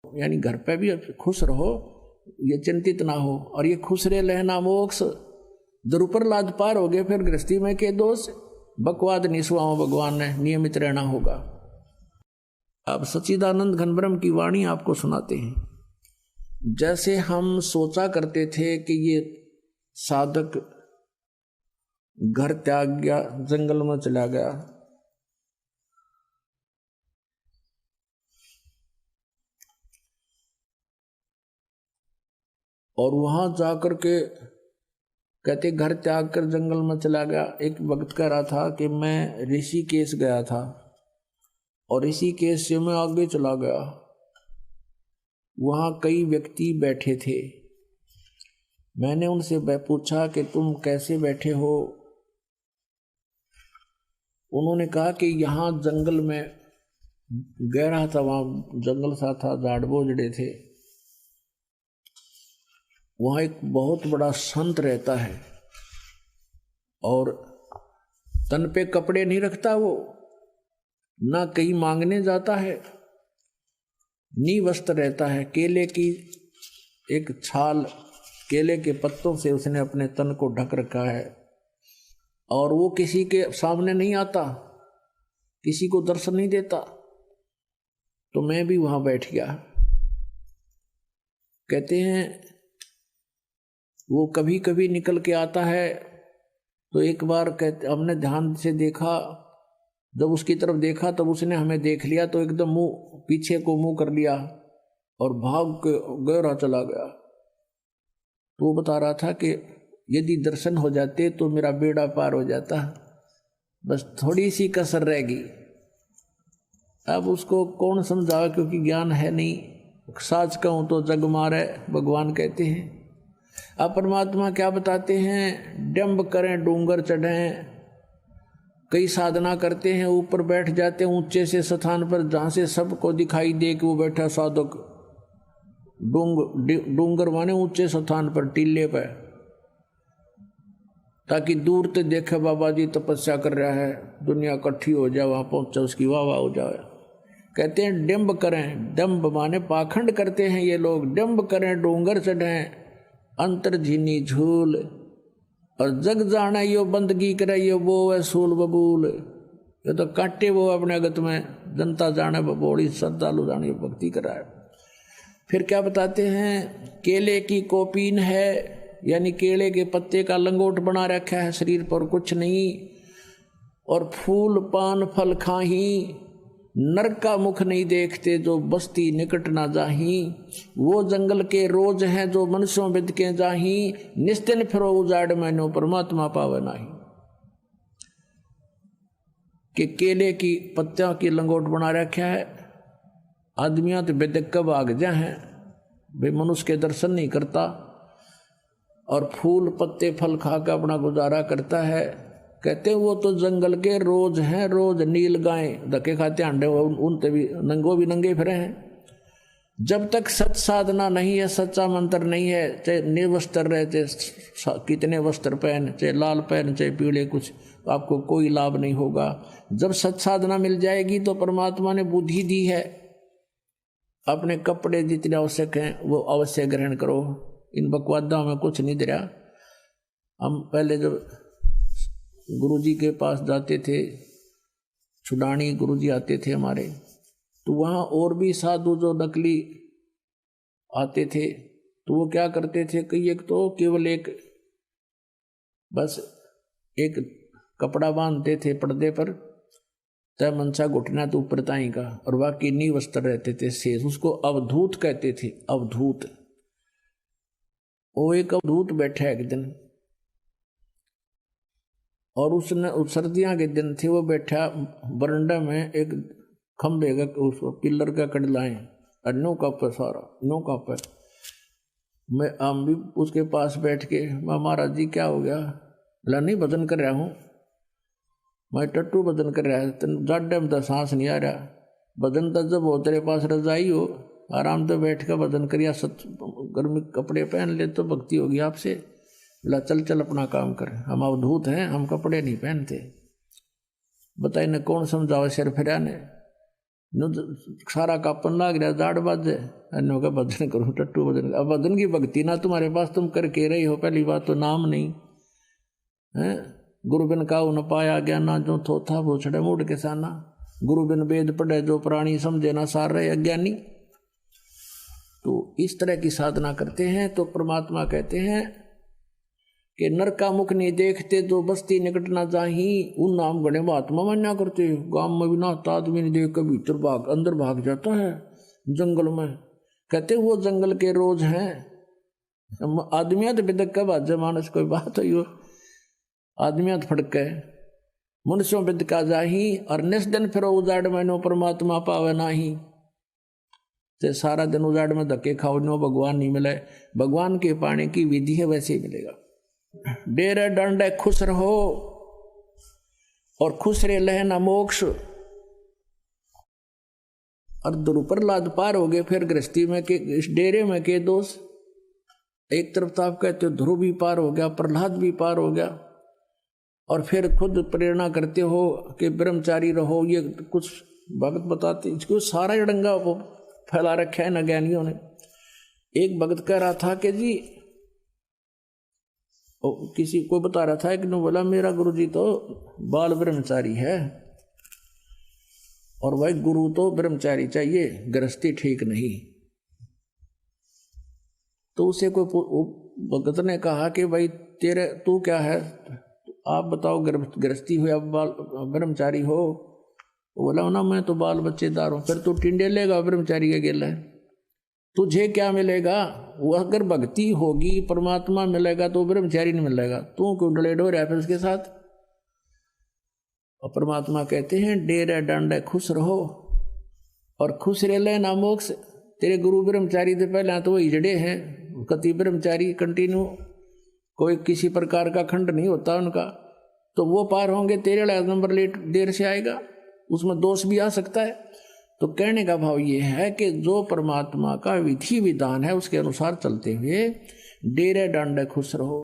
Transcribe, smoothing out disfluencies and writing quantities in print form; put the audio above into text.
यानी घर पे भी खुश रहो, ये चिंतित ना हो। और ये खुश रहे लहना मोक्ष द्रुपर लाद पार हो गए। फिर गृहस्थी में के दोष बकवाद निस्वाओं भगवान ने नियमित रहना होगा। अब सच्चिदानंद घन ब्रह्म की वाणी आपको सुनाते हैं। जैसे हम सोचा करते थे कि ये साधक घर त्याग गया, जंगल में चला गया, और वहां जाकर के कहते घर त्याग कर जंगल में चला गया। एक वक्त कह रहा था कि मैं ऋषिकेश गया था और ऋषिकेश से मैं आगे चला गया, वहां कई व्यक्ति बैठे थे। मैंने उनसे पूछा कि तुम कैसे बैठे हो। उन्होंने कहा कि यहाँ जंगल में गहरा था, वहां जंगल सा था, झाड़ बोझड़े थे, वहां एक बहुत बड़ा संत रहता है और तन पे कपड़े नहीं रखता वो, ना कहीं मांगने जाता है, निवस्त्र रहता है। केले की एक छाल, केले के पत्तों से उसने अपने तन को ढक रखा है और वो किसी के सामने नहीं आता, किसी को दर्शन नहीं देता। तो मैं भी वहां बैठ गया। कहते हैं वो कभी कभी निकल के आता है। तो एक बार कहते हमने ध्यान से देखा, जब उसकी तरफ देखा तब उसने हमें देख लिया, तो एकदम मुंह पीछे को मुंह कर लिया और भाग के गहरा चला गया। तो वो बता रहा था कि यदि दर्शन हो जाते तो मेरा बेड़ा पार हो जाता, बस थोड़ी सी कसर रहेगी। अब उसको कौन समझावे, क्योंकि ज्ञान है नहीं। साच कहूं तो जग मारे, भगवान कहते हैं। अब परमात्मा क्या बताते हैं, डंब करें डूंगर चढ़ें, कई साधना करते हैं, ऊपर बैठ जाते हैं ऊंचे से स्थान पर जहां से सबको दिखाई दे कि वो बैठा साधक। डूंगर माने ऊंचे स्थान पर, टीले पर, ताकि दूर से देखे बाबा जी तपस्या कर रहा है, दुनिया इकट्ठी हो जाए, वहां पहुंचे उसकी वाह वाह हो जाए। कहते हैं डंब करें, डंब माने पाखंड करते हैं ये लोग। डंब करें डूंगर चढ़ें, अंतर झीनी झूल, और जग जाना यो बंदगी करे यो वो है सूल बबूल। ये तो काटे वो अपने अगत में, जनता जाने बबोड़ी, श्रद्धालु जाने भक्ति कराए। फिर क्या बताते हैं, केले की कोपीन है, यानी केले के पत्ते का लंगोट बना रखा है शरीर पर, कुछ नहीं। और फूल पान फल खाही, नरक का मुख नहीं देखते जो बस्ती निकट ना जाही। वो जंगल के रोज हैं जो मनुष्यों बिद के जाही, निस्तिन फिरो उजाड़ मैनो परमात्मा पावे नाही। कि केले की पत्तियों की लंगोट बना रखा है। आदमियां तो बेदक कब आग जा हैं, वे मनुष्य के दर्शन नहीं करता और फूल पत्ते फल खा कर अपना गुजारा करता है। कहते वो तो जंगल के रोज हैं, रोज नील गाय धक्के खाते अंडे, उनते भी नंगो भी नंगे फिरे हैं। जब तक सत साधना नहीं है, सच्चा मंत्र नहीं है, चाहे निर्वस्त्र रहे, चाहे कितने वस्त्र पहन, चाहे लाल पहन चाहे पीले, कुछ आपको कोई लाभ नहीं होगा। जब सत साधना मिल जाएगी तो परमात्मा ने बुद्धि दी है, अपने कपड़े जितने आवश्यक हैं वो अवश्य ग्रहण करो। इन बकवादा में कुछ नहीं दे रहा। हम पहले जब गुरुजी के पास जाते थे, छुडानी गुरुजी आते थे हमारे, तो वहाँ और भी साधु जो नकली आते थे, तो वो क्या करते थे कि एक तो केवल एक बस एक कपड़ा बांधते थे पर्दे पर, तय मनसा घुटना तो ऊपर ताई का, और बाकी नी वस्त्र रहते थे शेष। उसको अवधूत कहते थे, अवधूत। वो एक अवधूत बैठा एक दिन, और उसने सर्दियाँ के दिन थे, वो बैठा बरंडा में एक खंबे का उस पिलर का कड़लाएं, और नो का पर सारा नो का पर। मैं हम भी उसके पास बैठ के, महाराज जी क्या हो गया? बोला नहीं भजन कर रहा हूँ मैं, टट्टू भजन कर रहा है, तेन जाडे में तो सांस नहीं आ रहा। भजन तो जब हो तेरे पास रजाई हो, आराम से बैठ कर भजन करिया, गर्मी कपड़े पहन ले तो भक्ति होगी आपसे। बोला चल चल अपना काम कर, हम अवधूत हैं, हम कपड़े नहीं पहनते। बताइए न कौन समझावे सिर फिरा ने। सारा कापन लाग रहा, दाढ़ बाजे, अन्यों का भजन करो, टट्टू भजन। अब भजन की भक्ति ना तुम्हारे पास, तुम करके रही हो, पहली बात तो नाम नहीं है। गुरु बिन काऊ न पाया ज्ञाना, जो थोथा वो छड़े मूड के साना। गुरु बिन वेद पढ़े, जो प्राणी समझे ना सार रहे अज्ञानी। तो इस तरह की साधना करते हैं तो परमात्मा कहते हैं कि नर का मुख नहीं देखते तो बस्ती निकट ना जाही। उन नाम गणे महात्मा मान्या करते, गांव में भी नहाता आदमी नहीं देख, कभी भीतर भाग अंदर भाग जाता है जंगल में। कहते वो जंगल के रोज हैं। आदमियां तो बेदक कब आज मानस कोई बात हुई हो, आदमियां तो फड़क गए। मनुष्यों बिद का जाही और निस दिन फिर उजाड़ मैनो परमात्मा पावे नाही। ते सारा दिन उजाड़ में धक्के खाओ, नो भगवान नहीं मिले। भगवान के पाने की विधि है, वैसे ही मिलेगा। डेरे डंडे खुश रहो और खुश रे लहना मोक्ष। और द्रुपरलाद पार हो गए, फिर गृहस्थी में के इस डेरे में के दोष। एक तरफ तो आप कहते हो ध्रुव भी पार हो गया, प्रहलाद भी पार हो गया, और फिर खुद प्रेरणा करते हो कि ब्रह्मचारी रहो। ये कुछ भगत बताते, इसको सारा जड़ंगा फैला रखा है न ज्ञानियों ने। एक भगत कह रहा था कि जी, किसी को बता रहा था, एक ने बोला मेरा गुरुजी तो बाल ब्रह्मचारी है, और भाई गुरु तो ब्रह्मचारी चाहिए, गृहस्थी ठीक नहीं। तो उसे कोई भगत ने कहा कि भाई तेरे तू क्या है, आप बताओ, गृहस्थी हो या ब्रह्मचारी हो? बोला ना मैं तो बाल बच्चेदार हूं। फिर तू टिंडे लेगा ब्रह्मचारी के गेला, तुझे क्या मिलेगा? वो अगर भक्ति होगी परमात्मा मिलेगा तो ब्रह्मचारी नहीं मिलेगा। तू क्यों डलेड हो रहा है फिर उसके साथ? और परमात्मा कहते हैं डेरे डांडे खुश रहो और खुश रह लेना मोक्ष। तेरे गुरु ब्रह्मचारी थे पहले तो वही जड़े हैं, कति ब्रह्मचारी कंटिन्यू, कोई किसी प्रकार का खंड नहीं होता उनका। तो वो पार होंगे, तेरे लिए नंबर लेट देर से आएगा, उसमें दोष भी आ सकता है। तो कहने का भाव ये है कि जो परमात्मा का विधि विधान है उसके अनुसार चलते हुए डेरे डांडे खुश रहो।